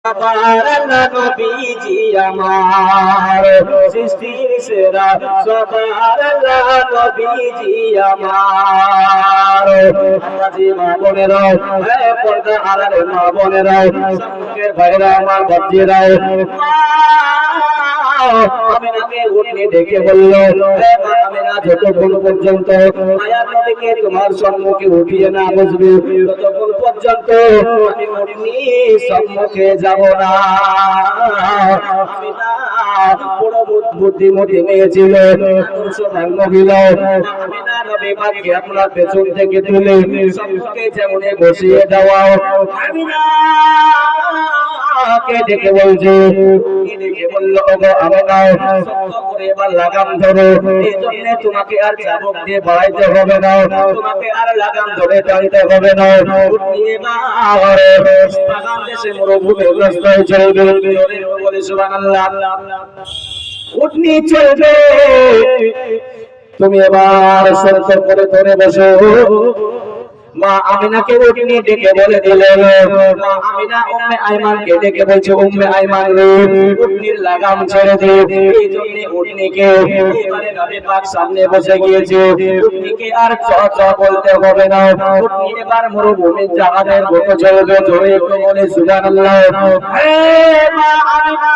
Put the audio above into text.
আল্লাহ নবীজি আমার সৃষ্টির সেরা সুবহানাল্লাহ নবীজি আমার আজি মা বোনেরাও হে পর্দা আড়ালের মা বোনেরাও সম্মুখের ভাইরা আমার বাচ্চারাও আমিনাকে উঠে ডেকে বলল হে মা আমিনা যতক্ষণ পর্যন্ত মায়ার নবীকে তোমার সম্মুখে উঠিয়ে না বসবে ততক্ষণ পর্যন্ত আমি উঠনি সম্মুখে যাব না। আমিনা বড় বুদ্ধিমতী মেয়ে ছিল, আদর্শবান মহিলা। আমিনা নবী পাককে আপনার পেছন থেকে তুলে সম্মুখে যেমন বসিয়ে দেওয়া। আমিনা কে ডেকে বলছে, ডেকে বলল ওগো আমিনা শক্ত করে এবার লাগাম ধরো, এই জন্য তোমাকে আর চাবুক দিয়ে বাড়াইতে হবে না, তোমাকে আর লাগাম ধরে টানতে হবে না। বাগান দেশে মরুভূমির রাস্তায় চলবে, বলে সুবহানাল্লাহ। উঠনি চলবে, তুমি এবার শক্ত করে ধরে বসো। মা আমিনাকে উঠনি ডেকে বলে দিলেন, মা আমিনা উম্মে আইমানকে ডেকে বলছে, উম্মে আইমান রে উঠনির লাগাম ছেড়ে দে। এই জন্য উঠনিকে এবারে নবী পাক সামনে বসে গিয়েছে, উঠনিকে আর চ চ বলতে হবে না, উঠনি এবার মরুভূমির জাহাজের মতো চলবে। জোরে একটু বলে সুবহানাল্লাহ। হে মা আমিনা